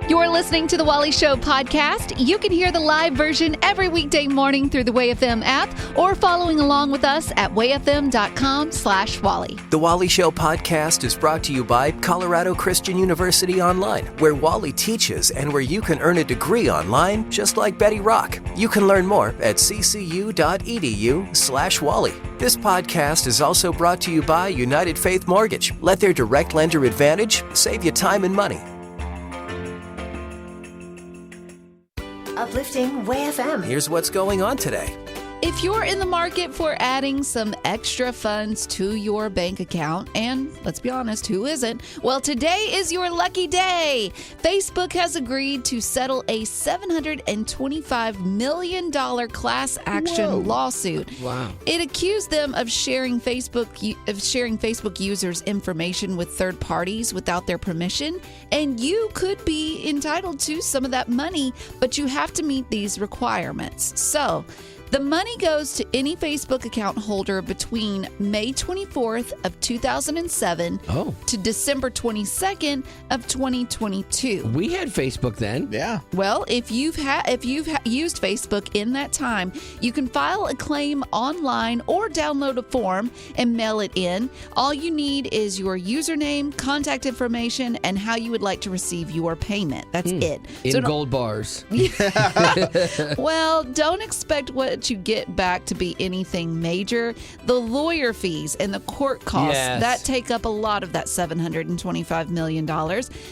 You're listening to the Wally Show podcast. You can hear the live version every weekday morning through the WayFM app or following along with us at wayfm.com/Wally. The Wally Show podcast is brought to you by Colorado Christian University Online, where Wally teaches and where you can earn a degree online just like Betty Rock. You can learn more at ccu.edu/Wally. This podcast is also brought to you by United Faith Mortgage. Let their direct lender advantage save you time and money. Uplifting WayFM. Here's what's going on today. If you're in the market for adding some extra funds to your bank account, and let's be honest, who isn't? Well, today is your lucky day. Facebook has agreed to settle a $725 million class action lawsuit. Wow. It accused them of sharing Facebook users' information with third parties without their permission, and you could be entitled to some of that money, but you have to meet these requirements. So, the money goes to any Facebook account holder between May 24th of 2007 to December 22nd of 2022. We had Facebook then. Yeah. Well, if you've used Facebook in that time, you can file a claim online or download a form and mail it in. All you need is your username, contact information, and how you would like to receive your payment. That's it. In gold bars. Well, don't expect what you get back to be anything major. The lawyer fees and the court costs, that take up a lot of that $725 million.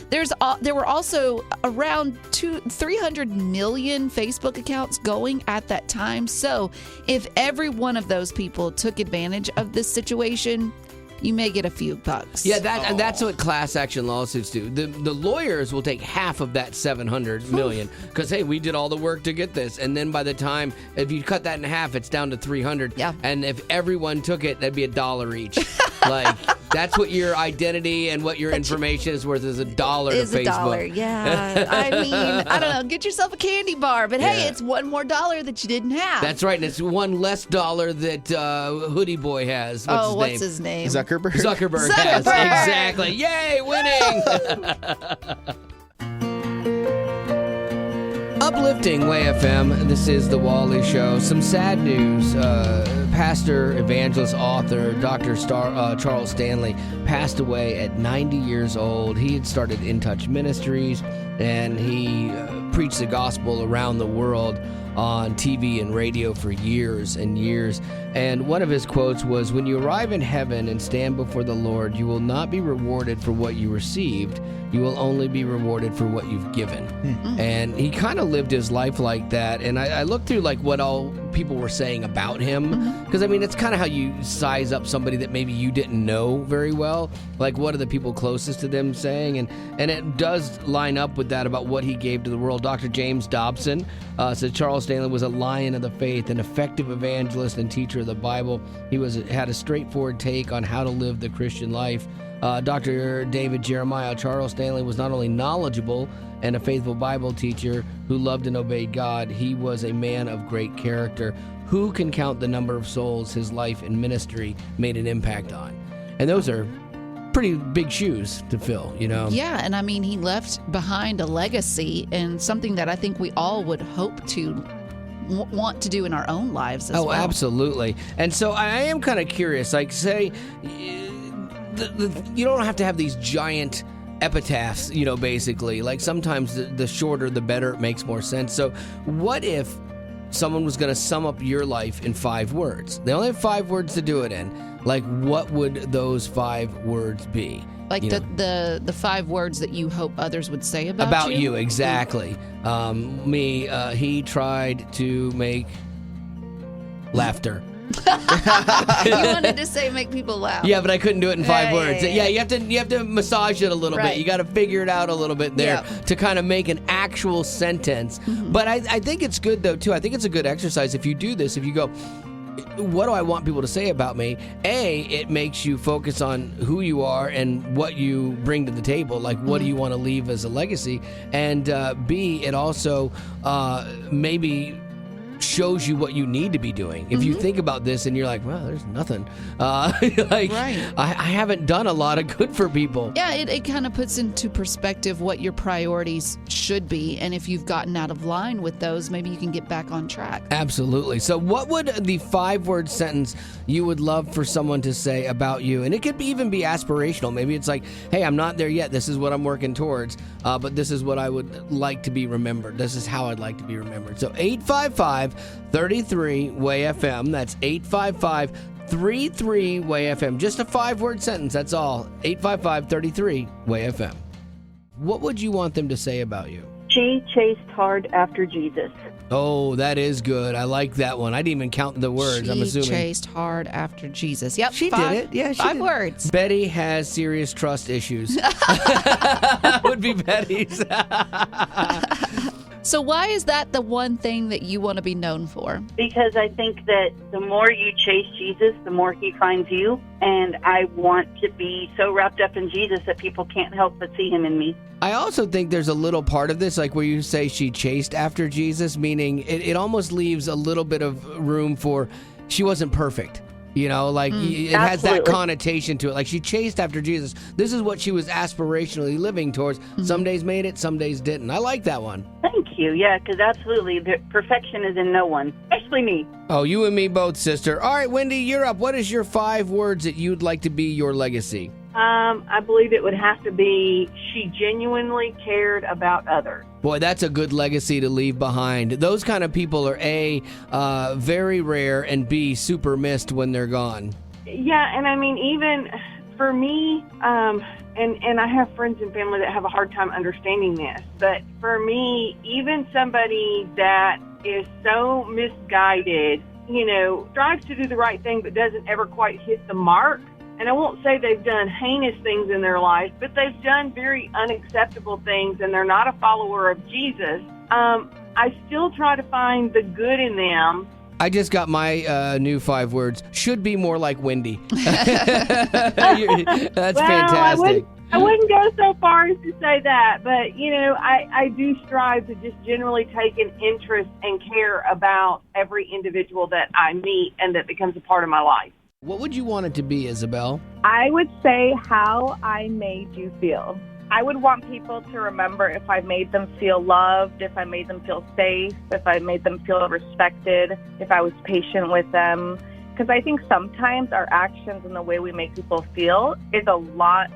There were also around 300 million Facebook accounts going at that time. So if every one of those people took advantage of this situation, you may get a few bucks. Yeah, that's what class action lawsuits do. The lawyers will take half of that $700 million because, hey, we did all the work to get this. And then by the time, if you cut that in half, it's down to $300. Yeah. And if everyone took it, that'd be $1 each. Like, that's what your identity and what your information is worth is $1 to Facebook. $1, yeah. I mean, I don't know. Get yourself a candy bar. But, hey, it's one more dollar that you didn't have. That's right. And it's one less dollar that Hoodie Boy has. What's his name? Zuckerberg has. Exactly. Yay, winning. Uplifting WayFM. This is the Wally Show. Some sad news. Pastor, evangelist, author, Dr. Charles Stanley passed away at 90 years old. He had started In Touch Ministries, and he preached the gospel around the world on TV and radio for years and years. And one of his quotes was, "When you arrive in heaven and stand before the Lord, you will not be rewarded for what you received. You will only be rewarded for what you've given." And he kind of lived his life like that. And I looked through like what all people were saying about him. Because, I mean, it's kind of how you size up somebody that maybe you didn't know very well. Like, what are the people closest to them saying? And it does line up with that about what he gave to the world. Dr. James Dobson said Charles Stanley was a lion of the faith, an effective evangelist and teacher of the Bible. He had a straightforward take on how to live the Christian life. Dr. David Jeremiah, Charles Stanley was not only knowledgeable and a faithful Bible teacher who loved and obeyed God, he was a man of great character. Who can count the number of souls his life and ministry made an impact on? And those are pretty big shoes to fill, you know? Yeah, and I mean, he left behind a legacy and something that I think we all would hope to want to do in our own lives as well. Oh, absolutely. And so I am kind of curious, like, say, you don't have to have these giant epitaphs, you know, basically. Like, sometimes the shorter, the better. It makes more sense. So what if someone was going to sum up your life in 5 words? They only have 5 words to do it in. Like, what would those 5 words be? Like the 5 words that you hope others would say about you? You, exactly. He tried to make laughter. You wanted to say make people laugh. Yeah, but I couldn't do it in 5 words. Yeah. You have to massage it a little bit. You got to figure it out a little bit there to kind of make an actual sentence. But I think it's good, though, too. I think it's a good exercise if you do this. If you go, what do I want people to say about me? A, it makes you focus on who you are and what you bring to the table. Like, what do you want to leave as a legacy? And B, it also maybe shows you what you need to be doing. If you think about this and you're like, well, there's nothing. I haven't done a lot of good for people. Yeah, it kind of puts into perspective what your priorities should be. And if you've gotten out of line with those, maybe you can get back on track. Absolutely. So what would the 5-word sentence you would love for someone to say about you? And it could even be aspirational. Maybe it's like, hey, I'm not there yet. This is what I'm working towards. But this is what I would like to be remembered. This is how I'd like to be remembered. So 855-33-WAY-FM. That's 855-33-WAY-FM. Just a 5-word sentence. That's all. 855-33-WAY-FM. What would you want them to say about you? She chased hard after Jesus. Oh, that is good. I like that one. I didn't even count the words, I'm assuming. She chased hard after Jesus. Yep. She did it. Yeah, she 5 did. words. Betty has serious trust issues. Would be Betty's. So why is that the one thing that you want to be known for? Because I think that the more you chase Jesus, the more he finds you. And I want to be so wrapped up in Jesus that people can't help but see him in me. I also think there's a little part of this, like where you say she chased after Jesus, meaning it almost leaves a little bit of room for she wasn't perfect. You know, like it has that connotation to it. Like she chased after Jesus. This is what she was aspirationally living towards. Some days made it, some days didn't. I like that one. Thank you. Yeah, because absolutely, the perfection is in no one, especially me. Oh, you and me both, sister. All right, Wendy, you're up. What is your 5 words that you'd like to be your legacy? I believe it would have to be she genuinely cared about others. Boy, that's a good legacy to leave behind. Those kind of people are A, very rare, and B, super missed when they're gone. Yeah, and I mean, even for me, and I have friends and family that have a hard time understanding this, but for me, even somebody that is so misguided, you know, strives to do the right thing but doesn't ever quite hit the mark. And I won't say they've done heinous things in their life, but they've done very unacceptable things, and they're not a follower of Jesus. I still try to find the good in them. I just got my new 5 words. Should be more like Wendy. That's fantastic. I wouldn't go so far as to say that, but, you know, I do strive to just generally take an interest and care about every individual that I meet and that becomes a part of my life. What would you want it to be, Isabel? I would say how I made you feel. I would want people to remember if I made them feel loved, if I made them feel safe, if I made them feel respected, if I was patient with them. Because I think sometimes our actions and the way we make people feel is a lot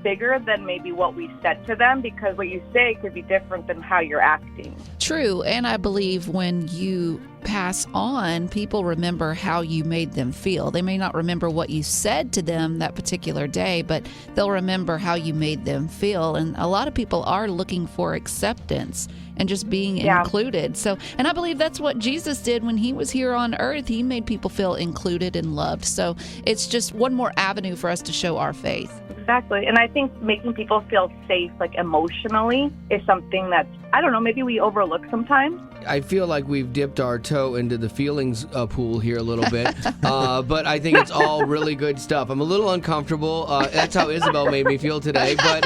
bigger than maybe what we said to them, because what you say could be different than how you're acting. True, and I believe when you pass on, people remember how you made them feel. They may not remember what you said to them that particular day, but they'll remember how you made them feel. And a lot of people are looking for acceptance and just being included. So, and I believe that's what Jesus did when he was here on earth. He made people feel included and loved. So it's just one more avenue for us to show our faith. Exactly. And I think making people feel safe, like emotionally, is something that, I don't know, maybe we overlook sometimes. I feel like we've dipped our toe into the feelings pool here a little bit, but I think it's all really good stuff. I'm a little uncomfortable. That's how Isabel made me feel today, but...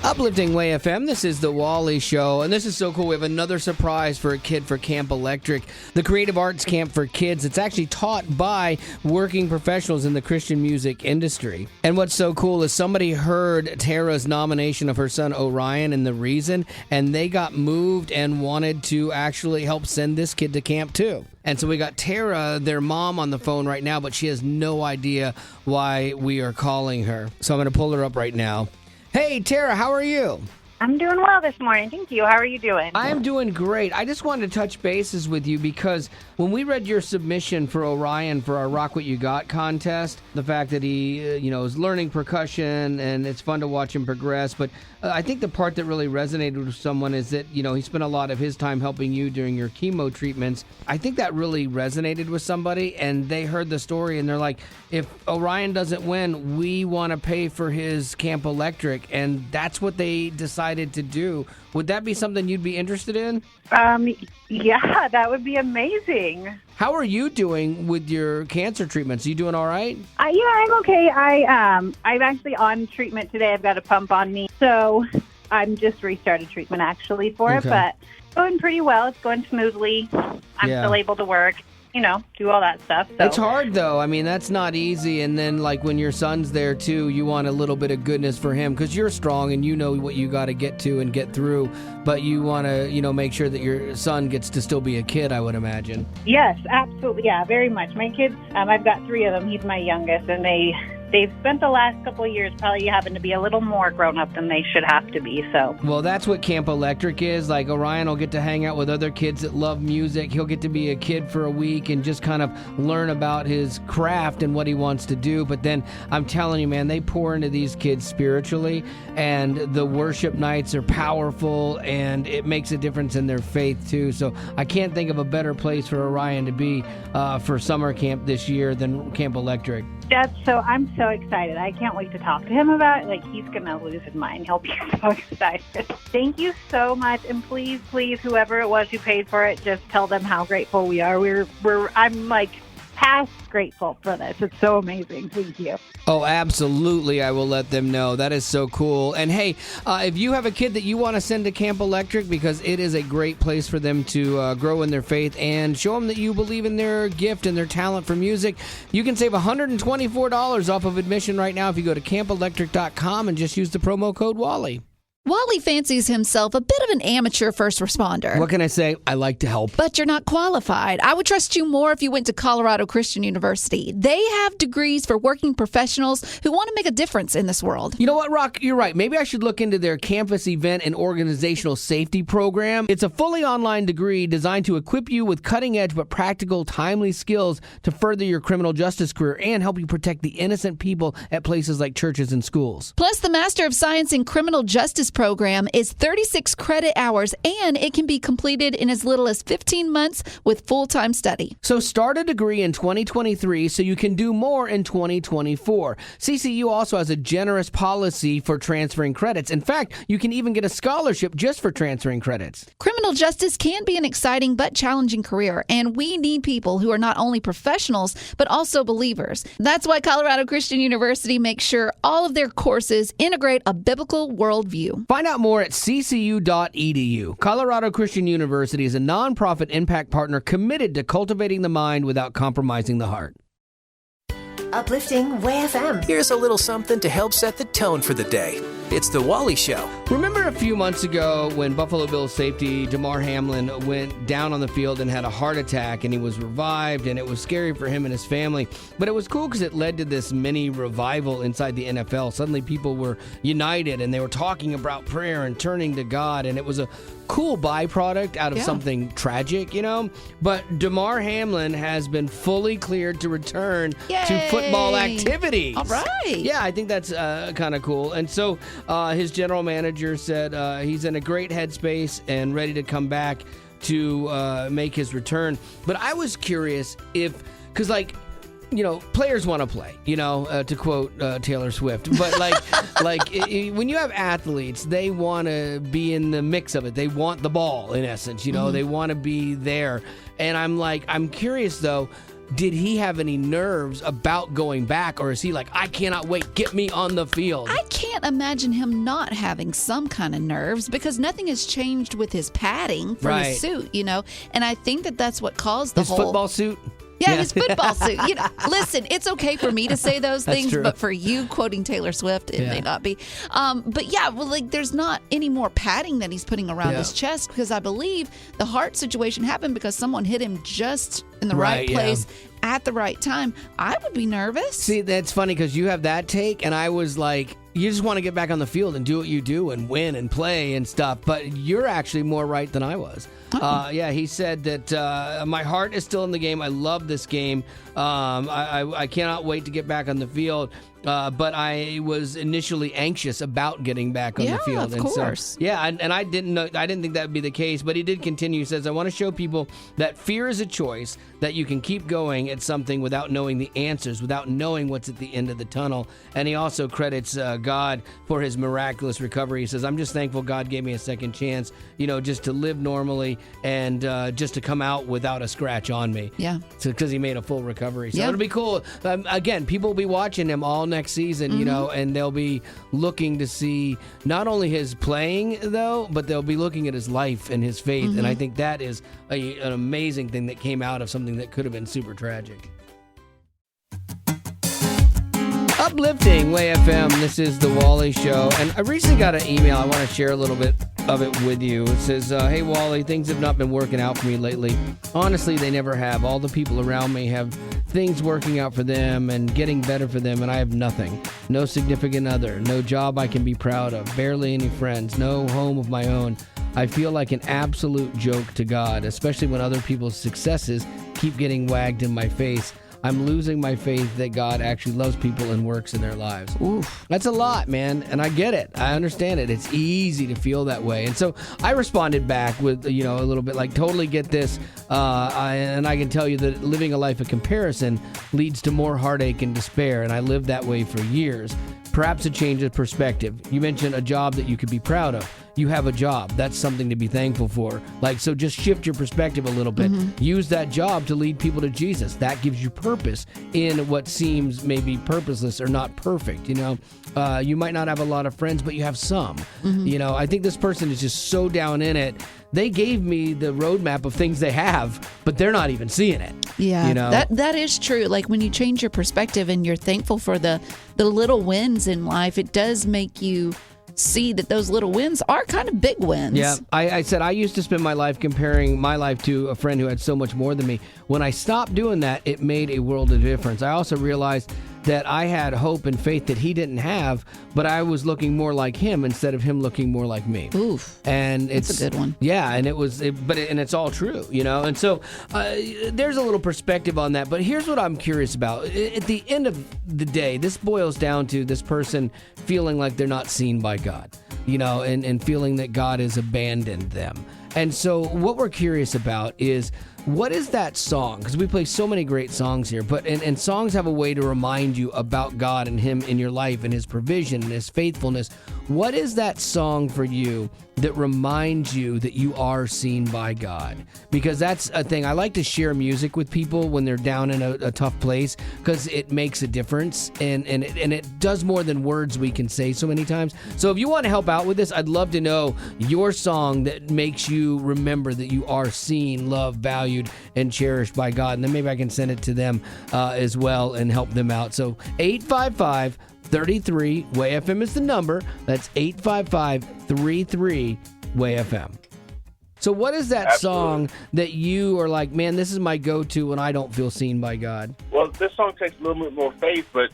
Uplifting Way FM, this is The Wally Show, and this is so cool. We have another surprise for a kid for Camp Electric, the creative arts camp for kids. It's actually taught by working professionals in the Christian music industry. And what's so cool is somebody heard Tara's nomination of her son Orion and The Reason, and they got moved and wanted to actually help send this kid to camp too. And so we got Tara, their mom, on the phone right now, but she has no idea why we are calling her. So I'm going to pull her up right now. Hey, Tara, how are you? I'm doing well this morning. Thank you. How are you doing? I am doing great. I just wanted to touch bases with you because when we read your submission for Orion for our Rock What You Got contest, the fact that he, is learning percussion and it's fun to watch him progress. But I think the part that really resonated with someone is that, he spent a lot of his time helping you during your chemo treatments. I think that really resonated with somebody, and they heard the story and they're like, if Orion doesn't win, we want to pay for his Camp Electric. And that's what they decided decided to do. Would that be something you'd be interested in? Yeah, that would be amazing. How are you doing with your cancer treatments? Are you doing all right? I'm okay. I'm actually on treatment today. I've got a pump on me, so I'm just restarted treatment actually for it, but going pretty well. It's going smoothly. I'm still able to work. Do all that stuff. So. It's hard, though. I mean, that's not easy. And then, like, when your son's there, too, you want a little bit of goodness for him because you're strong and you know what you got to get to and get through. But you want to, make sure that your son gets to still be a kid, I would imagine. Yes, absolutely. Yeah, very much. My kids, I've got 3 of them. He's my youngest, and they've spent the last couple of years probably having to be a little more grown up than they should have to be. So, well, that's what Camp Electric is. Like, Orion will get to hang out with other kids that love music. He'll get to be a kid for a week and just kind of learn about his craft and what he wants to do. But then I'm telling you, man, they pour into these kids spiritually, and the worship nights are powerful, and it makes a difference in their faith too. So I can't think of a better place for Orion to be for summer camp this year than Camp Electric. I'm so excited. I can't wait to talk to him about it. Like, he's going to lose his mind. He'll be so excited. Thank you so much. And please, whoever it was who paid for it, just tell them how grateful we are. I'm like past grateful for this. It's so amazing. Thank you. Oh, absolutely. I will let them know. That is so cool. And hey, if you have a kid that you want to send to Camp Electric, because it is a great place for them to grow in their faith and show them that you believe in their gift and their talent for music, you can save $124 off of admission right now if you go to campelectric.com and just use the promo code Wally. Wally fancies himself a bit of an amateur first responder. What can I say? I like to help. But you're not qualified. I would trust you more if you went to Colorado Christian University. They have degrees for working professionals who want to make a difference in this world. You know what, Rock? You're right. Maybe I should look into their campus event and organizational safety program. It's a fully online degree designed to equip you with cutting-edge but practical, timely skills to further your criminal justice career and help you protect the innocent people at places like churches and schools. Plus, the Master of Science in Criminal Justice program is 36 credit hours, and it can be completed in as little as 15 months with full-time study. So start a degree in 2023 so you can do more in 2024. CCU also has a generous policy for transferring credits. In fact, you can even get a scholarship just for transferring credits. Criminal justice can be an exciting but challenging career, and we need people who are not only professionals but also believers. That's why Colorado Christian University makes sure all of their courses integrate a biblical worldview. Find out more at ccu.edu. Colorado Christian University is a nonprofit impact partner committed to cultivating the mind without compromising the heart. Uplifting Way FM. Here's a little something to help set the tone for the day. It's The Wally Show. Remember a few months ago when Buffalo Bills safety Damar Hamlin went down on the field and had a heart attack, and he was revived, and it was scary for him and his family. But it was cool because it led to this mini revival inside the NFL. Suddenly people were united, and they were talking about prayer and turning to God, and it was a cool byproduct out of something tragic, you know? But Damar Hamlin has been fully cleared to return to football activities. All right. Yeah, I think that's kind of cool. And so his general manager said he's in a great headspace and ready to come back to make his return. But I was curious if, because players want to play, to quote Taylor Swift. But when you have athletes, they want to be in the mix of it. They want the ball, in essence, they want to be there. And I'm curious, though, did he have any nerves about going back, or is he like, I cannot wait, get me on the field? I can't imagine him not having some kind of nerves because nothing has changed with his padding for his suit, and I think that's what caused the his football suit? Yeah, his football suit. Listen, it's okay for me to say those things, but for you quoting Taylor Swift, it may not be. There's not any more padding that he's putting around his chest because I believe the heart situation happened because someone hit him just in the right place at the right time. I would be nervous. See, that's funny because you have that take, and I was like, you just want to get back on the field and do what you do and win and play and stuff. But you're actually more right than I was. He said that my heart is still in the game. I love this game. I cannot wait to get back on the field. But I was initially anxious about getting back on the field. Of course. So, and I didn't think that would be the case. But he did continue. He says, I want to show people that fear is a choice, that you can keep going at something without knowing the answers, without knowing what's at the end of the tunnel. And he also credits God for his miraculous recovery. He says, I'm just thankful God gave me a second chance, just to live normally and just to come out without a scratch on me. Yeah. Because he made a full recovery. So it'll be cool. Again, people will be watching him all next season, and they'll be looking to see not only his playing, though, but they'll be looking at his life and his faith. And I think that is an amazing thing that came out of something that could have been super tragic. Uplifting Way FM. This is the Wally Show. And I recently got an email. I want to share a little bit of it with you. It says, hey, Wally, things have not been working out for me lately. Honestly, they never have. All the people around me have things working out for them and getting better for them, and I have nothing. No significant other. No job I can be proud of. Barely any friends. No home of my own. I feel like an absolute joke to God, especially when other people's successes keep getting wagged in my face. I'm losing my faith that God actually loves people and works in their lives. Oof. That's a lot, man, and I get it. I understand it. It's easy to feel that way. And so I responded back with, a little bit like, totally get this, and I can tell you that living a life of comparison leads to more heartache and despair, and I lived that way for years. Perhaps a change of perspective. You mentioned a job that you could be proud of. You have a job. That's something to be thankful for. So just shift your perspective a little bit. Use that job to lead people to Jesus. That gives you purpose in what seems maybe purposeless or not perfect. You might not have a lot of friends, but you have some. I think this person is just so down in it. They gave me the roadmap of things they have, but they're not even seeing it. Yeah, that is true. Like when you change your perspective and you're thankful for the little wins in life, it does make you see that those little wins are kind of big wins. Yeah, I said I used to spend my life comparing my life to a friend who had so much more than me. When I stopped doing that, it made a world of difference. I also realized that I had hope and faith that he didn't have, but I was looking more like him instead of him looking more like me. Oof. And it's a good one. Yeah, and it's all true, And so there's a little perspective on that, but here's what I'm curious about. At the end of the day, this boils down to this person feeling like they're not seen by God, and feeling that God has abandoned them. And so what we're curious about is, what is that song? Because we play so many great songs here, and songs have a way to remind you about God and Him in your life and His provision and His faithfulness. What is that song for you that reminds you that you are seen by God? Because that's a thing. I like to share music with people when they're down in a tough place, because it makes a difference, and it does more than words we can say so many times. So if you want to help out with this, I'd love to know your song that makes you remember that you are seen, loved, valued, and cherished by God. And then maybe I can send it to them as well and help them out. So 855-33-WAY-FM is the number. That's 855-33-WAY-FM. So what is that song that you are like, man, this is my go-to when I don't feel seen by God? Well, this song takes a little bit more faith, but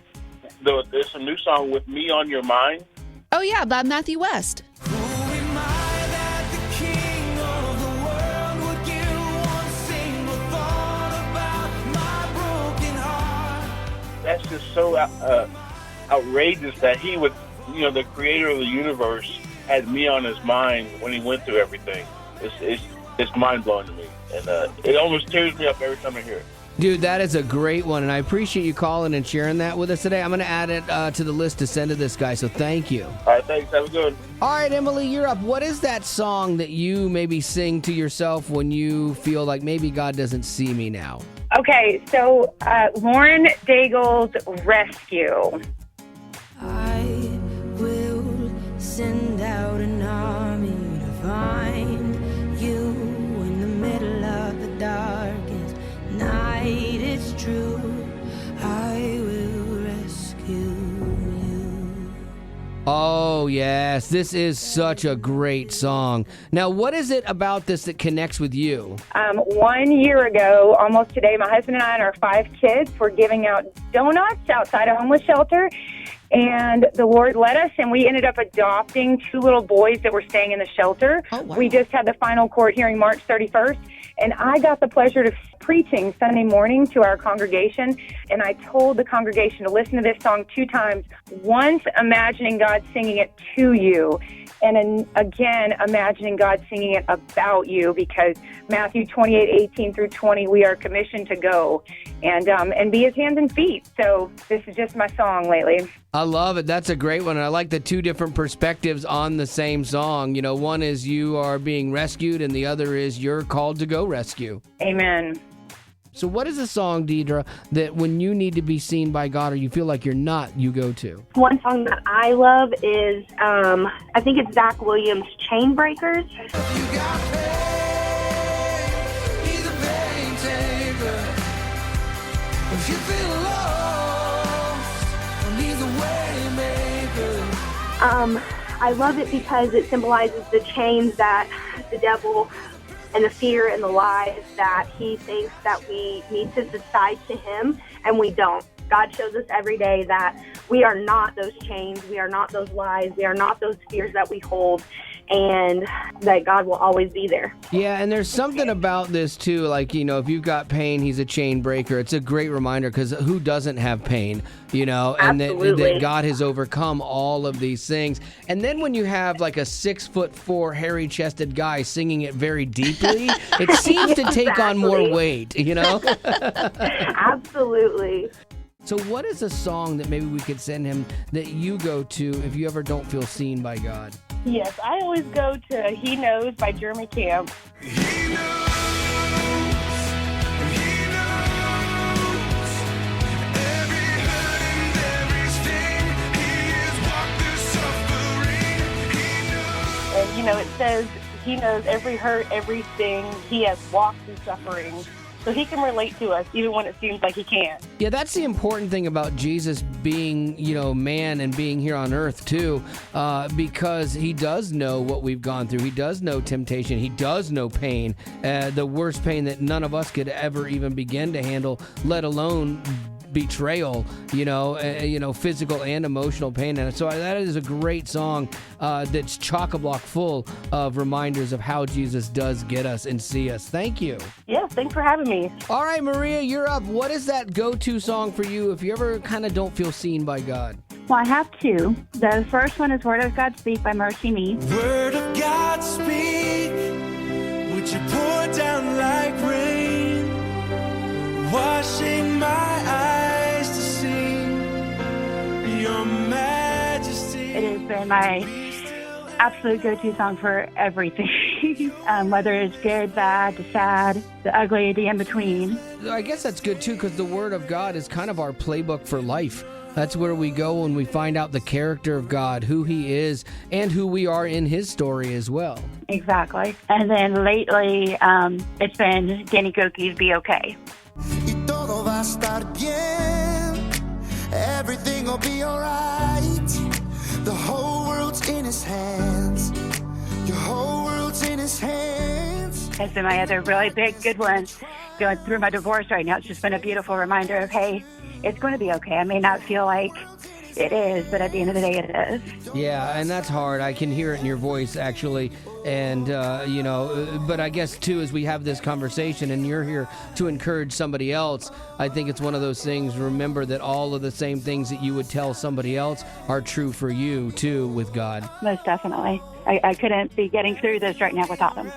there's a new song, With Me on Your Mind. Oh, yeah, by Matthew West. That's just so outrageous that he would, the creator of the universe had me on his mind when he went through everything. It's mind-blowing to me. And it almost tears me up every time I hear it. Dude, that is a great one, and I appreciate you calling and sharing that with us today. I'm going to add it to the list to send to this guy, so thank you. All right, thanks. Have a good one. All right, Emily, you're up. What is that song that you maybe sing to yourself when you feel like maybe God doesn't see me now? Okay, so Lauren Daigle's Rescue. I will send out an army to find you in the middle of the darkest night. It's true, I will rescue you. Oh, yes. This is such a great song. Now, what is it about this that connects with you? 1 year ago, almost today, my husband and I and our 5 kids were giving out donuts outside a homeless shelter. And the Lord led us, and we ended up adopting 2 little boys that were staying in the shelter. Oh, wow. We just had the final court hearing March 31st, and I got the pleasure of preaching Sunday morning to our congregation, and I told the congregation to listen to this song 2 times, once imagining God singing it to you, And again, imagining God singing it about you, because Matthew 28:18-20, we are commissioned to go and be his hands and feet. So this is just my song lately. I love it. That's a great one. And I like the two different perspectives on the same song. You know, one is you are being rescued, and the other is you're called to go rescue. Amen. So what is a song, Deidre, that when you need to be seen by God or you feel like you're not, you go to? One song that I love is, I think it's Zach Williams' Chain Breakers. You got pain, he's a pain taker. If you feel lost, he's a way maker. I love it because it symbolizes the chains that the devil and the fear and the lies that he thinks that we need to subside to him, and we don't. God shows us every day that we are not those chains, we are not those lies, we are not those fears that we hold, and that God will always be there. Yeah, and there's something about this too, like, you know, if you've got pain, he's a chain breaker. It's a great reminder, because who doesn't have pain, you know, and that God has overcome all of these things. And then when you have like a 6'4" hairy-chested guy singing it very deeply, it seems to take on more weight, you know? Absolutely. So what is a song that maybe we could send him that you go to if you ever don't feel seen by God? Yes, I always go to He Knows by Jeremy Camp. He knows every hurt and every sting. He has walked the suffering. He knows. And, you know, it says He knows every hurt, everything. He has walked through suffering. So he can relate to us even when it seems like he can't. Yeah, that's the important thing about Jesus being, you know, man and being here on earth too, because he does know what we've gone through. He does know temptation. He does know pain, the worst pain that none of us could ever even begin to handle, let alone betrayal, physical and emotional pain. And so that is a great song that's chock-a-block full of reminders of how Jesus does get us and see us. Thank you. Yeah, thanks for having me. All right, Maria, you're up. What is that go-to song for you if you ever kind of don't feel seen by God? Well, I have two. The first one is Word of God Speak by Mercy Me. Word of God speak, would you pour down like rain, washing my eyes to see your majesty. It has been my absolute go-to song for everything, whether it's good, bad, the sad, the ugly, the in-between. I guess that's good too, because the Word of God is kind of our playbook for life. That's where we go when we find out the character of God, who he is, and who we are in his story as well. Exactly. And then lately, it's been Danny Gokey's Be Okay. Y todo va a estar bien. Everything will be alright. The whole world's in his hands. Your whole world's in his hands. Has been my other really big, good one. Going through my divorce right now, it's just been a beautiful reminder of, hey, it's going to be okay. I may not feel like it is, but at the end of the day, it is. Yeah, and that's hard. I can hear it in your voice, actually. And, but I guess, too, as we have this conversation and you're here to encourage somebody else, I think it's one of those things. Remember that all of the same things that you would tell somebody else are true for you, too, with God. Most definitely. I couldn't be getting through this right now without him.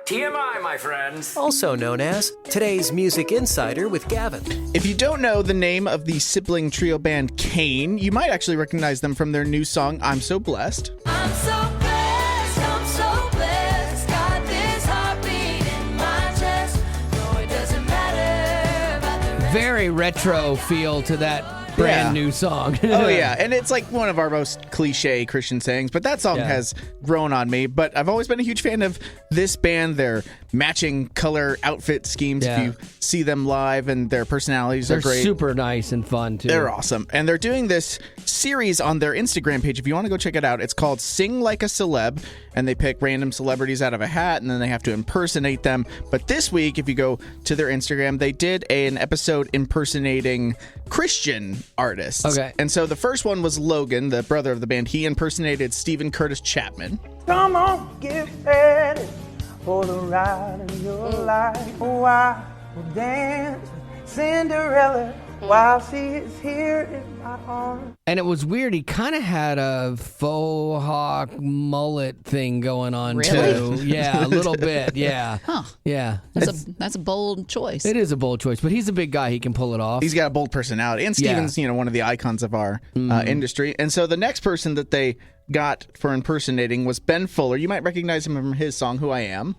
TMI, my friends. Also known as today's Music Insider with Gavin. If you don't know the name of the sibling trio band Kane, you might actually recognize them from their new song, I'm So Blessed. I'm so blessed, got this heartbeat in my chest. No, it doesn't matter about the rest. Very retro feel to that brand new song. Oh, yeah. And it's like one of our most cliche Christian sayings, but that song has grown on me. But I've always been a huge fan of this band, their matching color outfit schemes. If you see them live, and their personalities are great. They're super nice and fun, too. They're awesome. And they're doing this series on their Instagram page. If you want to go check it out, it's called Sing Like a Celeb. And they pick random celebrities out of a hat, and then they have to impersonate them. But this week, if you go to their Instagram, they did an episode impersonating Christian artists. Okay. And so the first one was Logan, the brother of the band. He impersonated Stephen Curtis Chapman. Come on, get ready for the ride of your life. Oh, I will dance with Cinderella while she is here in my arms. And it was weird. He kind of had a faux hawk mullet thing going on, Really? too. Yeah, a little bit. Yeah. Huh. Yeah. That's a bold choice. It is a bold choice, but he's a big guy. He can pull it off. He's got a bold personality. And Steven's, one of the icons of our industry. And so the next person that they got for impersonating was Ben Fuller. You might recognize him from his song, Who I Am.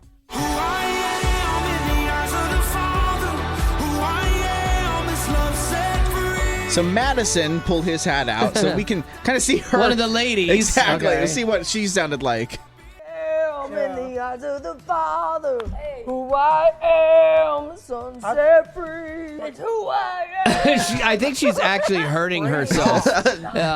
So Madison pulled his hat out so we can kind of see her. One of the ladies. Exactly. Okay. Let's see what she sounded like. In the eyes of the Father, who I am, the Son set free. It's who I am. I think she's actually hurting herself.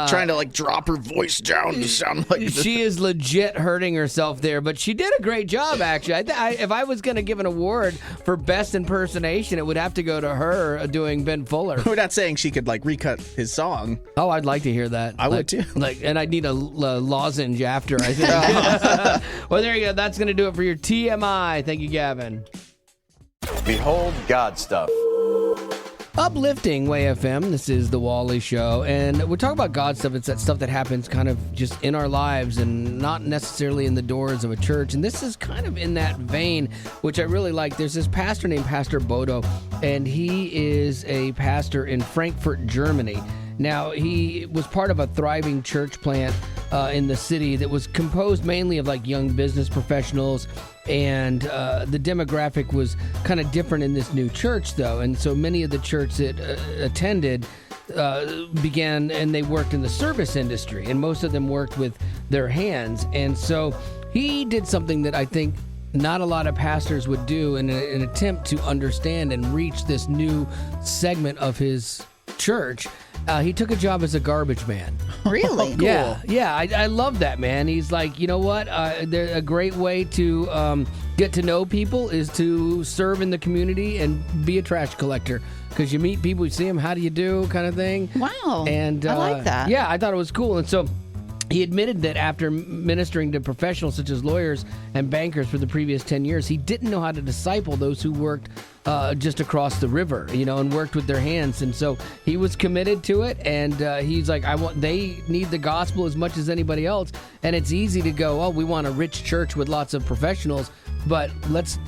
Trying to drop her voice down to sound like this. She is legit hurting herself there, but she did a great job, actually. If I was going to give an award for best impersonation, it would have to go to her doing Ben Fuller. We're not saying she could recut his song. Oh, I'd like to hear that. I would too. And I'd need a lozenge after, I think. Well, there you go. That's going to do it for your TMI. Thank you, Gavin. Behold God stuff. Uplifting Way FM. This is the Wally Show, and we're talking about God stuff. It's that stuff that happens kind of just in our lives and not necessarily in the doors of a church. And this is kind of in that vein, which I really like. There's this pastor named Pastor Bodo, and he is a pastor in Frankfurt, Germany. Now, he was part of a thriving church plant in the city that was composed mainly of young business professionals, and the demographic was kind of different in this new church, though. And so many of the church that attended began, and they worked in the service industry, and most of them worked with their hands. And so he did something that I think not a lot of pastors would do in an attempt to understand and reach this new segment of his church. He took a job as a garbage man. Really? Cool. Yeah. I love that, man. He's like, you know what? A great way to get to know people is to serve in the community and be a trash collector. Because you meet people, you see them, how do you do, kind of thing. Wow. And I like that. Yeah, I thought it was cool. And so he admitted that after ministering to professionals such as lawyers and bankers for the previous 10 years, he didn't know how to disciple those who worked just across the river, and worked with their hands. And so he was committed to it, and he's like, they need the gospel as much as anybody else. And it's easy to go, oh, we want a rich church with lots of professionals, but let's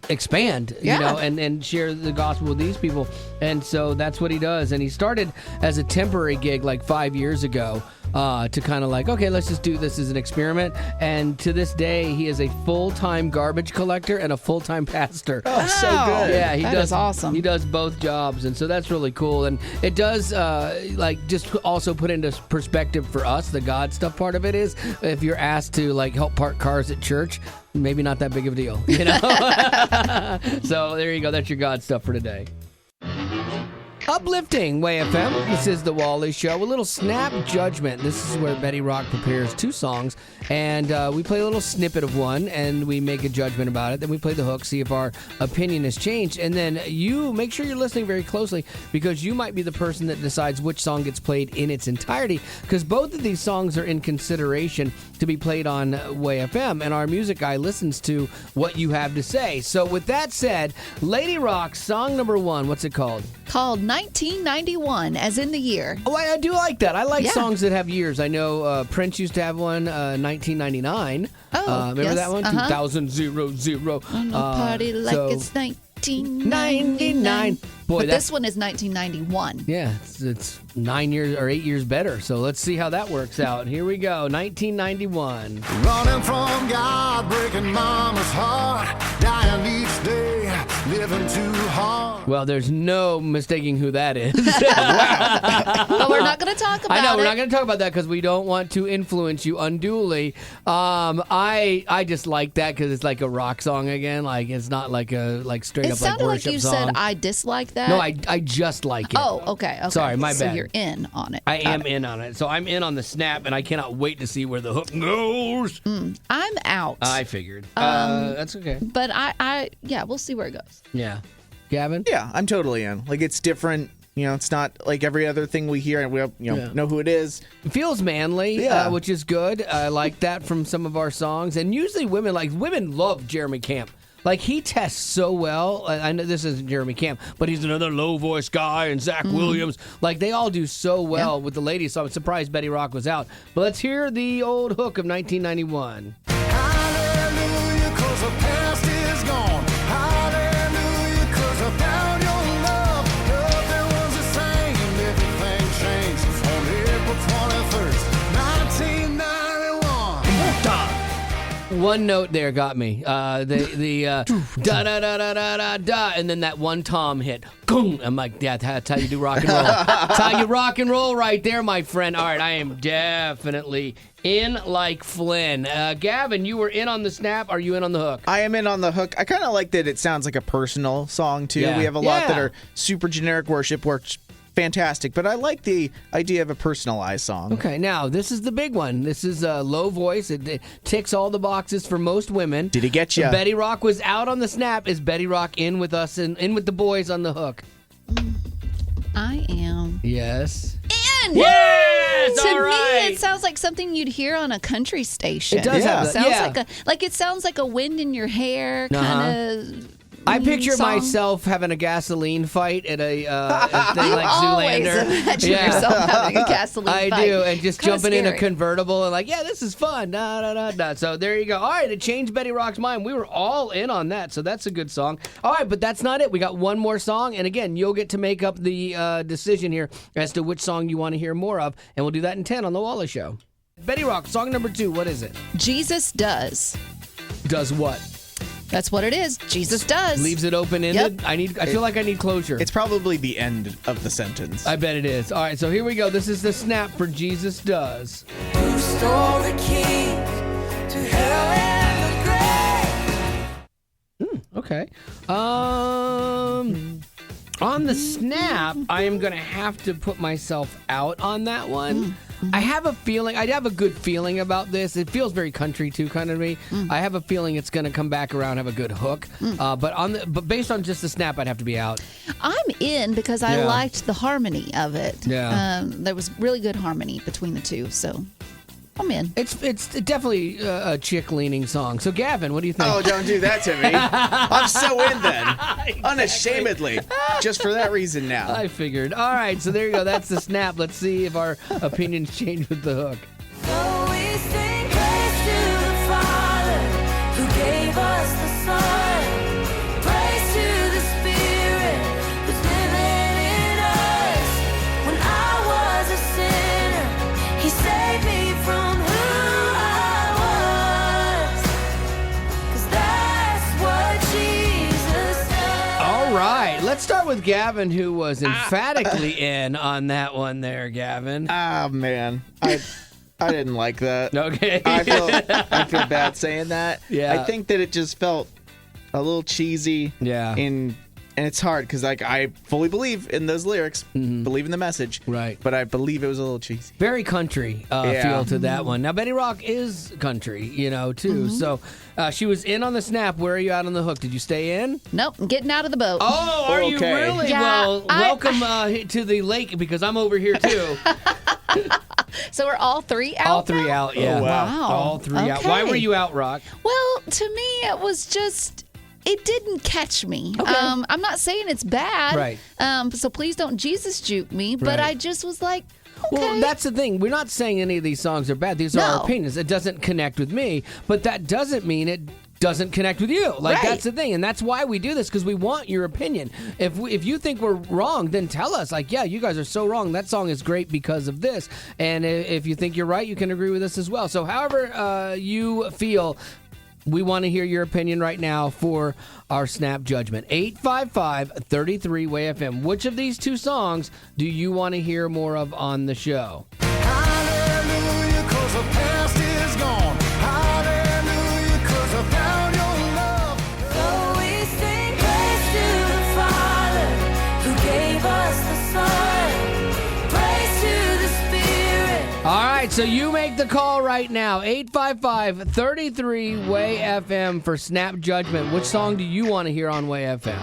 expand, and share the gospel with these people. And so that's what he does. And he started as a temporary gig 5 years ago. To kind of okay, let's just do this as an experiment. And to this day, he is a full-time garbage collector and a full-time pastor. Oh, so good. Yeah, That is awesome. He does both jobs, and so that's really cool. And it does just also put into perspective for us, the God stuff part of it is, if you're asked to help park cars at church, maybe not that big of a deal, So there you go. That's your God stuff for today. Uplifting Way FM. This is the Wally Show. A little snap judgment. This is where Betty Rock prepares two songs, and we play a little snippet of one, and we make a judgment about it. Then we play the hook, see if our opinion has changed, and then you make sure you're listening very closely, because you might be the person that decides which song gets played in its entirety, because both of these songs are in consideration to be played on Way FM, and our music guy listens to what you have to say. So with that said, Lady Rock, song number one, what's it called? Called 1991, as in the year. Oh, I do like that. I like songs that have years. I know Prince used to have one, 1999. Oh, remember yes. that one? 2000. On a party like it's 1999. Boy, but this one is 1991. Yeah, it's 9 years or 8 years better. So let's see how that works out. Here we go, 1991. Running from God, breaking mama's heart, dying each day, living too hard. Well, there's no mistaking who that is. But we're not going to talk about it. I know, we're not going to talk about that because we don't want to influence you unduly. I just like that because it's like a rock song again. It's not like a straight it up sounded worship like you song. said I dislike that. No, I just like it. Oh, okay. Sorry, my so bad. So you're in on it. I am in on it. So I'm in on the snap, and I cannot wait to see where the hook goes. I'm out. I figured. That's okay. But yeah, we'll see where it goes. Yeah. Gavin? Yeah, I'm totally in. It's different. It's not like every other thing we hear, and we know who it is. It feels manly, which is good. I like that from some of our songs. And usually women love Jeremy Camp. Like, he tests so well. I know this isn't Jeremy Camp, but he's another low-voice guy, and Zach Williams. Like, they all do so well with the ladies, so I'm surprised Betty Rock was out. But let's hear the old hook of 1991. Hallelujah, 'cause the past is gone. Hallelujah, 'cause I found your love. Nothing was the same. Everything changed on April 21st, 1991. One note there got me. The da da da da da da da, and then that one tom hit. Boom. I'm like, yeah, that's how you do rock and roll. That's how you rock and roll right there, my friend. All right, I am definitely in like Flynn. Gavin, you were in on the snap. Are you in on the hook? I am in on the hook. I kind of like that it sounds like a personal song, too. Yeah. We have a lot that are super generic worship, works fantastic, but I like the idea of a personalized song. Okay, now, this is the big one. This is a low voice. It ticks all the boxes for most women. Did he get you? Betty Rock was out on the snap. Is Betty Rock in with us and in with the boys on the hook? I am. Yes. In! Yes! To All me, right. it sounds like something you'd hear on a country station. It does have Sounds that. like it sounds like a wind in your hair kind of. I picture song. myself having a gasoline fight at a thing You like always Zoolander. imagine yourself having a gasoline fight. I do, and just Kinda jumping in a scary. convertible and like, yeah, this is fun. Da, da, da, da. So there you go. All right, it changed Betty Rock's mind. We were all in on that, so that's a good song. All right, but that's not it. We got one more song, and again, you'll get to make up the decision here as to which song you want to hear more of, and we'll do that in 10 on The Wally Show. Betty Rock, song number 2, what is it? Jesus does. Does what? That's what it is. Jesus does. Leaves it open-ended? Yep. I feel like I need closure. It's probably the end of the sentence. I bet it is. All right, so here we go. This is the snap for Jesus Does. Who stole the keys to hell and the grave? Okay. On the snap, I am going to have to put myself out on that one. I have a feeling, I have a good feeling about this. It feels very country too, kind of to me. I have a feeling it's going to come back around, have a good hook. But based on just the snap, I'd have to be out. I'm in because I liked the harmony of it. Yeah. There was really good harmony between the two, so I'm in. It's definitely a chick-leaning song. So, Gavin, what do you think? Oh, don't do that to me. I'm so in then. Exactly. Unashamedly. Just for that reason now. I figured. All right, so there you go. That's the snap. Let's see if our opinions change with the hook. So we sing praise to the Father who gave us the Son. Praise to the Spirit who's living in us. When I was a sinner, He saved me from who I was. 'Cause that's what Jesus does. All right, let's start with Gavin, who was emphatically in on that one there, Gavin. Ah, man. I didn't like that. Okay. I feel bad saying that. Yeah. I think that it just felt a little cheesy. Yeah. And it's hard because I fully believe in those lyrics, believe in the message. Right. But I believe it was a little cheesy. Very country feel to that one. Now, Betty Rock is country, too. So she was in on the snap. Where are you out on the hook? Did you stay in? Nope, I'm getting out of the boat. Oh, are you Okay. really? Yeah, Well, welcome to the lake because I'm over here, too. So we're all three out? All three now? out, yeah. Oh, wow. All three out. Okay. Why were you out, Rock? Well, to me, it was just... It didn't catch me. Okay. I'm not saying it's bad. Right. So please don't Jesus juke me. But Right. I just was like, okay. Well, that's the thing. We're not saying any of these songs are bad. These are our No. opinions. It doesn't connect with me, but that doesn't mean it doesn't connect with you. Like, Right. that's the thing. And that's why we do this, because we want your opinion. If you think we're wrong, then tell us. Like, yeah, you guys are so wrong. That song is great because of this. And if you think you're right, you can agree with us as well. So however you feel, we want to hear your opinion right now for our Snap Judgment. 855-33-WAY-FM. Which of these two songs do you want to hear more of on the show? Hallelujah, 'cause the past is gone. Hallelujah, 'cause I found your love. So we sing praise to the Father who gave us the Son. Praise to the Spirit. All right, so you make the call right now. 855-33-WAY-FM for Snap Judgment. Which song do you want to hear on Way FM?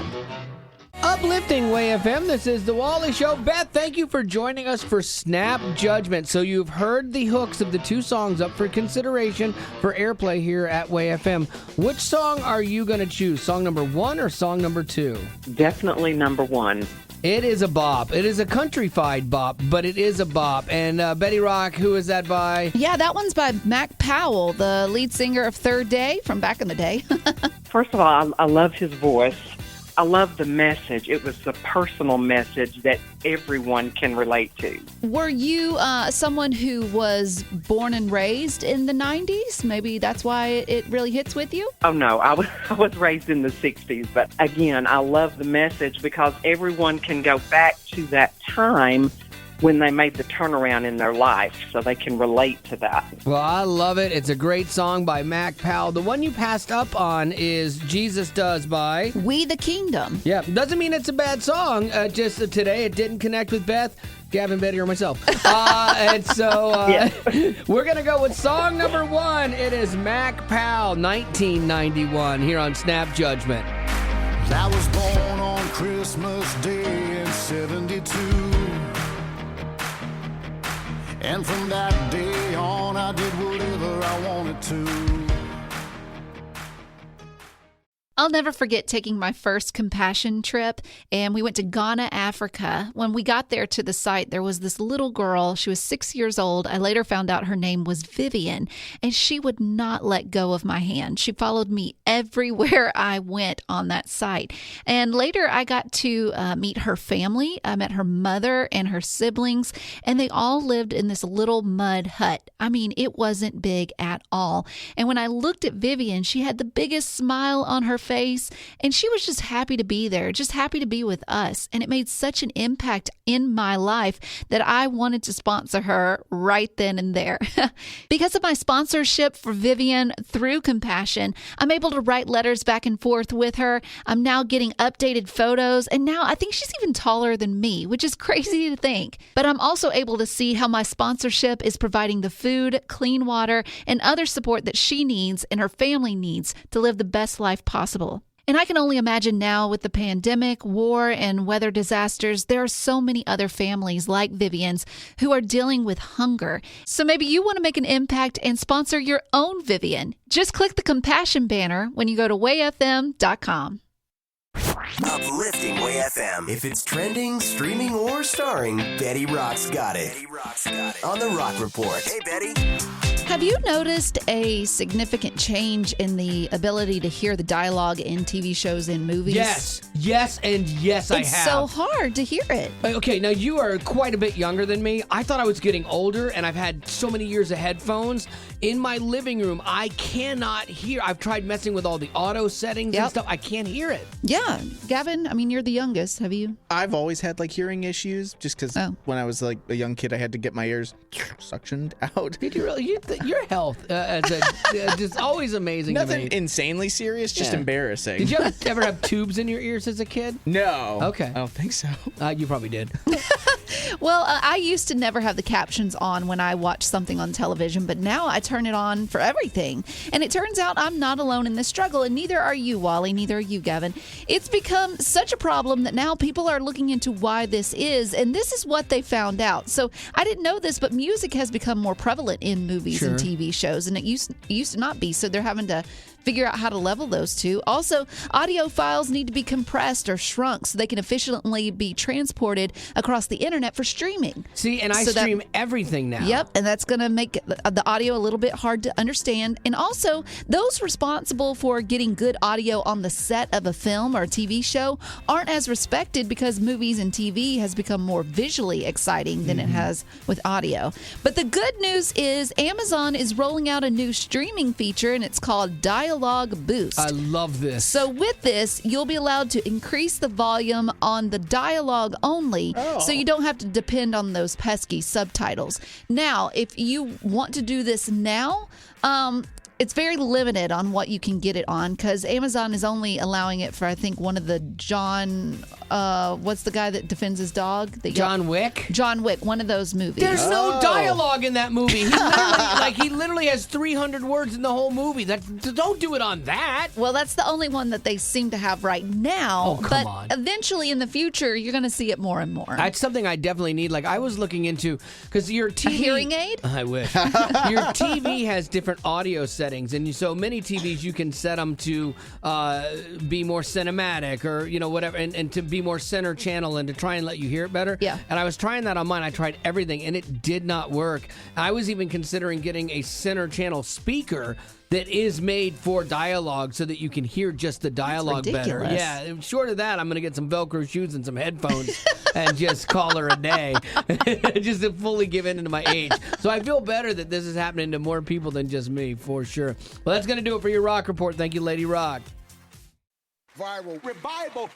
Uplifting Way FM, this is The Wally Show. Beth, thank you for joining us for Snap Judgment. So you've heard the hooks of the two songs up for consideration for airplay here at Way FM. Which song are you going to choose, song number 1 or song number 2? Definitely number 1. It is a bop. It is a country-fied bop, but it is a bop. And Betty Rock, who is that by? Yeah, that one's by Mac Powell, the lead singer of Third Day from back in the day. First of all, I love his voice. I love the message. It was a personal message that everyone can relate to. Were you someone who was born and raised in the 90s? Maybe that's why it really hits with you? Oh, no. I was raised in the 60s. But again, I love the message because everyone can go back to that time when they made the turnaround in their life, so they can relate to that. Well, I love it. It's a great song by Mac Powell. The one you passed up on is Jesus Does by We the Kingdom. Yeah, doesn't mean it's a bad song. Just today it didn't connect with Beth, Gavin, Betty, or myself. And so we're going to go with song number 1. It is Mac Powell, 1991, here on Snap Judgment. I was born on Christmas Day in 72. And from that day on, I did whatever I wanted to. I'll never forget taking my first compassion trip, and we went to Ghana, Africa. When we got there to the site, there was this little girl. She was 6 years old. I later found out her name was Vivian, and she would not let go of my hand. She followed me everywhere I went on that site. And later, I got to meet her family. I met her mother and her siblings, and they all lived in this little mud hut. I mean, it wasn't big at all. And when I looked at Vivian, she had the biggest smile on her face, and she was just happy to be there, just happy to be with us. And it made such an impact in my life that I wanted to sponsor her right then and there. Because of my sponsorship for Vivian through Compassion, I'm able to write letters back and forth with her. I'm now getting updated photos, and now I think she's even taller than me, which is crazy to think. But I'm also able to see how my sponsorship is providing the food, clean water, and other support that she needs and her family needs to live the best life possible. And I can only imagine now with the pandemic, war, and weather disasters, there are so many other families like Vivian's who are dealing with hunger. So maybe you want to make an impact and sponsor your own Vivian. Just click the Compassion banner when you go to wayfm.com. Uplifting Way FM. If it's trending, streaming, or starring, Betty Rock's got it. On the Rock Report. Hey, Betty. Have you noticed a significant change in the ability to hear the dialogue in TV shows and movies? Yes, I have. It's so hard to hear it. Okay, now you are quite a bit younger than me. I thought I was getting older, and I've had so many years of headphones. In my living room, I cannot hear. I've tried messing with all the auto settings and stuff. I can't hear it. Yeah. Gavin, I mean, you're the youngest. Have you? I've always had like hearing issues just because when I was like a young kid, I had to get my ears suctioned out. Did you really? Your health as a just always amazing. Nothing insanely serious, just embarrassing. Did you ever have tubes in your ears as a kid? No. Okay. I don't think so. You probably did. Well, I used to never have the captions on when I watched something on television, but now I turn it on for everything. And it turns out I'm not alone in this struggle, and neither are you, Wally, neither are you, Gavin. It's become such a problem that now people are looking into why this is, and this is what they found out. So I didn't know this, but music has become more prevalent in movies and TV shows, and it used to not be, so they're having to figure out how to level those two. Also, audio files need to be compressed or shrunk so they can efficiently be transported across the internet for streaming. See, and I stream everything now. Yep, and that's going to make the audio a little bit hard to understand. And also, those responsible for getting good audio on the set of a film or a TV show aren't as respected because movies and TV has become more visually exciting than it has with audio. But the good news is Amazon is rolling out a new streaming feature, and it's called Dialog Boost. I love this. So with this, you'll be allowed to increase the volume on the dialogue only, so you don't have to depend on those pesky subtitles. Now, if you want to do this now, it's very limited on what you can get it on because Amazon is only allowing it for, I think, one of the John, what's the guy that defends his dog? John Wick? John Wick, one of those movies. There's no dialogue in that movie. He literally has 300 words in the whole movie. Don't do it on that. Well, that's the only one that they seem to have right now. Oh, come on. Eventually in the future, you're going to see it more and more. That's something I definitely need. Like, I was looking into, because your TV... A hearing aid? I wish. Your TV has different audio settings, and so many TVs you can set them to be more cinematic or, whatever, and to be more center channel and to try and let you hear it better. Yeah. And I was trying that on mine. I tried everything, and it did not work. I was even considering getting a center channel speaker that is made for dialogue so that you can hear just the dialogue better. Yeah, short of that, I'm going to get some Velcro shoes and some headphones and just call her a day. Just to fully give in to my age. So I feel better that this is happening to more people than just me, for sure. Well, that's going to do it for your Rock Report. Thank you, Lady Rock. Viral revival.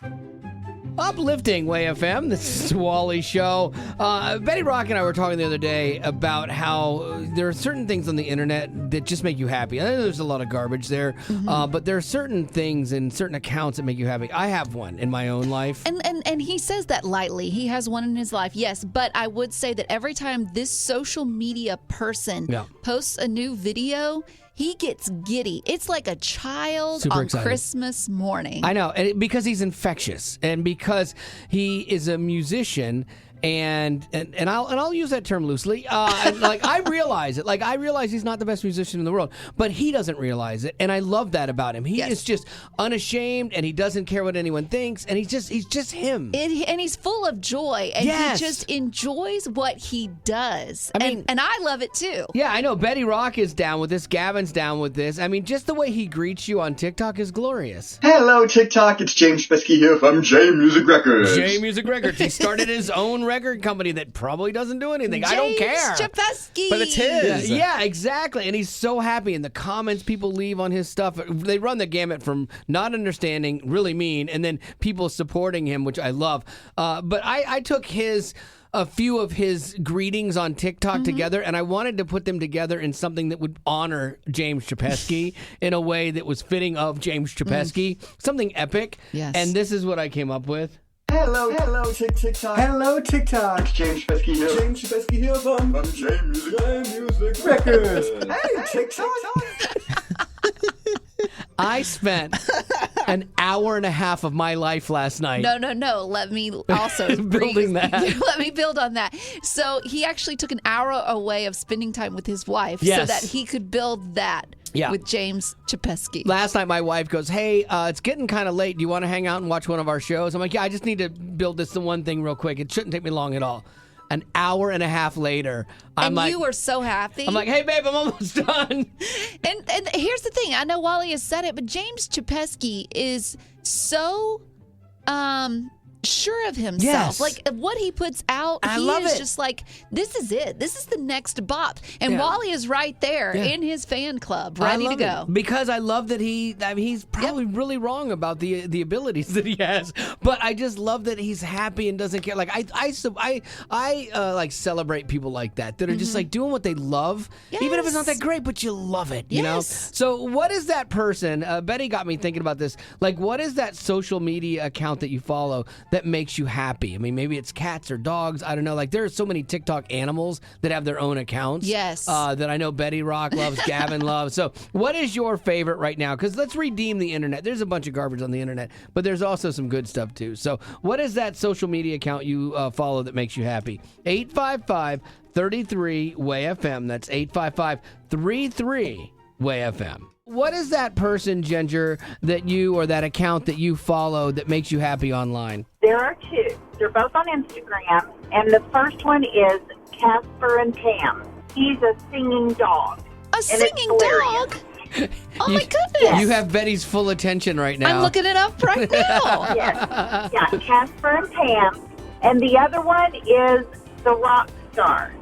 Uplifting Way FM. This is Wally's show. Betty Rock and I were talking the other day about how there are certain things on the internet that just make you happy. I know there's a lot of garbage there, but there are certain things and certain accounts that make you happy. I have one in my own life. And he says that lightly. He has one in his life, yes. But I would say that every time this social media person posts a new video, he gets giddy. It's like a child Super on excited. Christmas morning. I know, and because he's infectious, and because he is a musician, and I'll use that term loosely. I realize it. Like, I realize he's not the best musician in the world, but he doesn't realize it, and I love that about him. He is just unashamed, and he doesn't care what anyone thinks, and he's just him. And he's full of joy, and he just enjoys what he does. And I love it too. Yeah, I know. Betty Rock is down with this. Gavin's down with this. I mean, just the way he greets you on TikTok is glorious. Hello, TikTok. It's James Pesky here from J Music Records. J Music Records. He started his own record company that probably doesn't do anything. I don't care. James Chapesky. But it's his. Yeah, exactly. And he's so happy. And the comments people leave on his stuff, they run the gamut from not understanding, really mean, and then people supporting him, which I love. But I took a few of his greetings on TikTok together, and I wanted to put them together in something that would honor James Chapesky in a way that was fitting of James Chapesky, something epic. Yes. And this is what I came up with. Hello, TikTok. Hello, TikTok. It's James Pesky here. James Pesky here from J Music Records. Hey, TikTok. I spent an hour and a half of my life last night. No. Let me also building that. Let me build on that. So he actually took an hour away of spending time with his wife so that he could build that with James Chapesky. Last night, my wife goes, "Hey, it's getting kind of late. Do you want to hang out and watch one of our shows?" I'm like, "Yeah, I just need to build this one thing real quick. It shouldn't take me long at all." An hour and a half later, I'm like, you were so happy. I'm like, "Hey, babe, I'm almost done." And here's the thing. I know Wally has said it, but James Chapesky is so sure of himself. Yes. Like, what he puts out, I he love is it. just like, this is it. This is the next bop. And Wally is right there in his fan club, ready to go. Because I love that he's probably really wrong about the abilities that he has, but I just love that he's happy and doesn't care. Like I like celebrate people like that are just like doing what they love, even if it's not that great, but you love it. You know. So what is that person? Betty got me thinking about this. Like, what is that social media account that you follow that makes you happy? I mean, maybe it's cats or dogs. I don't know. Like, there are so many TikTok animals that have their own accounts. Yes. That I know Betty Rock loves, Gavin loves. So what is your favorite right now? Because let's redeem the internet. There's a bunch of garbage on the internet, but there's also some good stuff too. So what is that social media account you follow that makes you happy? 855-33-WAY-FM. That's 855-33-WAY-FM. What is that person, Ginger, that you or that account that you follow that makes you happy online? There are two. They're both on Instagram, and the first one is Casper and Pam. He's a singing dog. A singing dog? Oh, my goodness. You have Betty's full attention right now. I'm looking it up right now. Yes. Yeah, Casper and Pam. And the other one is The Rock Star.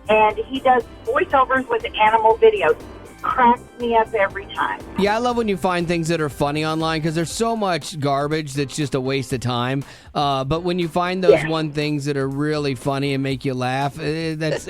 And he does voiceovers with animal videos. Cracks me up every time. Yeah, I love when you find things that are funny online because there's so much garbage that's just a waste of time. But when you find those one things that are really funny and make you laugh, that's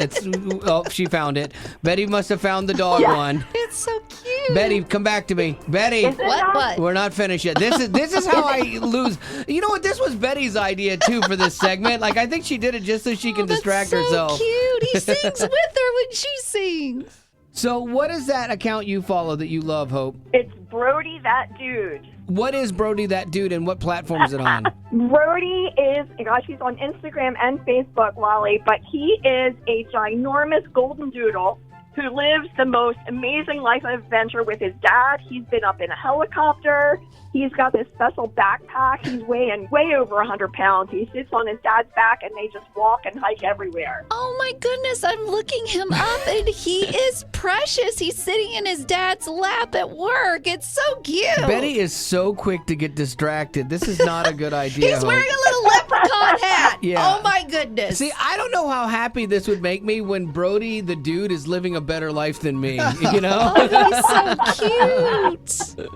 oh, she found it. Betty must have found the dog one. It's so cute. cute. Betty, come back to me. Betty. What? We're not finished yet. This is how I lose. You know what? This was Betty's idea, too, for this segment. Like, I think she did it just so she can distract herself. So cute. He sings with her when she sings. So what is that account you follow that you love, Hope? It's Brody That Dude. What is Brody That Dude, and what platform is it on? Brody is, he's on Instagram and Facebook, Wally, but he is a ginormous golden doodle who lives the most amazing life of adventure with his dad. He's been up in a helicopter. He's got this special backpack. He's weighing way over 100 pounds. He sits on his dad's back, and they just walk and hike everywhere. Oh, my goodness. I'm looking him up, and he is precious. He's sitting in his dad's lap at work. It's so cute. Betty is so quick to get distracted. This is not a good idea. He's wearing a little leprechaun hat. Yeah. Oh, my goodness. See, I don't know how happy this would make me when Brody, the dude, is living a better life than me, you know? Oh, he's so cute.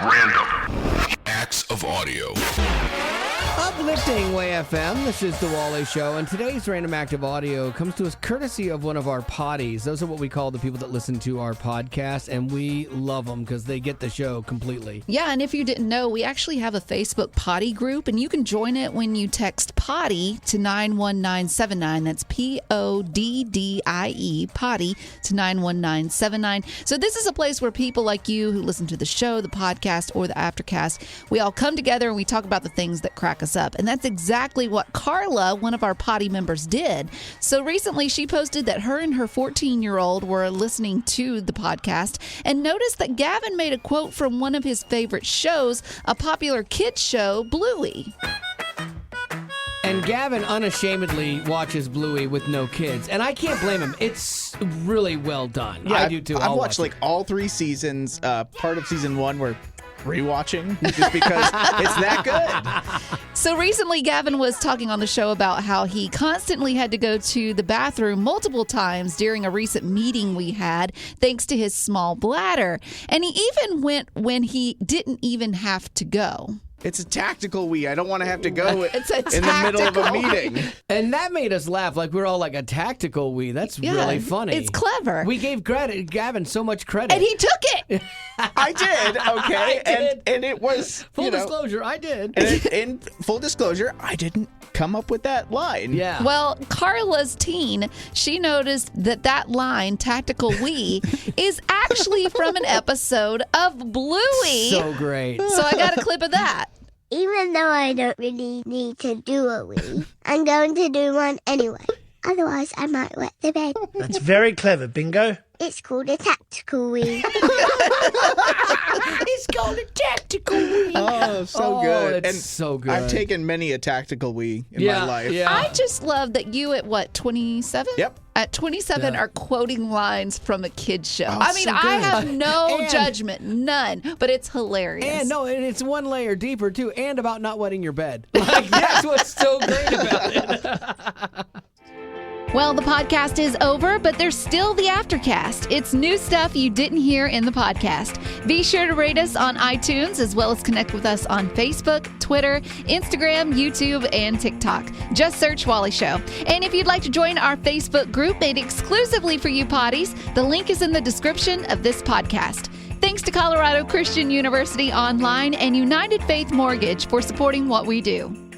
Random acts of audio. Uplifting Way FM. This is the Wally Show, and today's random act of audio comes to us courtesy of one of our potties. Those are what we call the people that listen to our podcast, and we love them because they get the show completely. Yeah, and if you didn't know, we actually have a Facebook potty group, and you can join it when you text potty to 91979. That's PODDIE, potty, to 91979. So this is a place where people like you who listen to the show, the podcast, or the aftercast, we all come together and we talk about the things that crack us up. And that's exactly what Carla, one of our potty members, did. So recently she posted that her and her 14-year-old were listening to the podcast and noticed that Gavin made a quote from one of his favorite shows, a popular kids show, Bluey. And Gavin unashamedly watches Bluey with no kids, and I can't blame him. It's really well done. Yeah, I do too. I've watched like all 3 seasons. Part of season 1 we're rewatching just because it's that good. So recently Gavin was talking on the show about how he constantly had to go to the bathroom multiple times during a recent meeting we had thanks to his small bladder. And he even went when he didn't even have to go. It's a tactical wee. I don't want to have to go in the middle of a meeting. And that made us laugh. Like we're all like a tactical wee. That's really funny. It's clever. We gave Gavin so much credit. And he took it. I did, okay. I did. And it was... Full disclosure, I did. And in full disclosure, I didn't come up with that line. Yeah. Well, Carla's teen, she noticed that line, tactical wee, is actually from an episode of Bluey. So great. So I got a clip of that. Even though I don't really need to do a wee, I'm going to do one anyway. Otherwise, I might wet the bed. That's very clever, Bingo. It's called a tactical wee. It's called a tactical wee. Oh, so good. It's so good. I've taken many a tactical wee in my life. Yeah. I just love that you at what, 27? Yep. At 27 are quoting lines from a kid's show. Oh, I mean, so I good. have no And- judgment, none, but it's hilarious. And it's one layer deeper too, and about not wetting your bed. Like that's what's so great about it. Well, the podcast is over, but there's still the aftercast. It's new stuff you didn't hear in the podcast. Be sure to rate us on iTunes, as well as connect with us on Facebook, Twitter, Instagram, YouTube, and TikTok. Just search Wally Show. And if you'd like to join our Facebook group made exclusively for you potties, the link is in the description of this podcast. Thanks to Colorado Christian University Online and United Faith Mortgage for supporting what we do.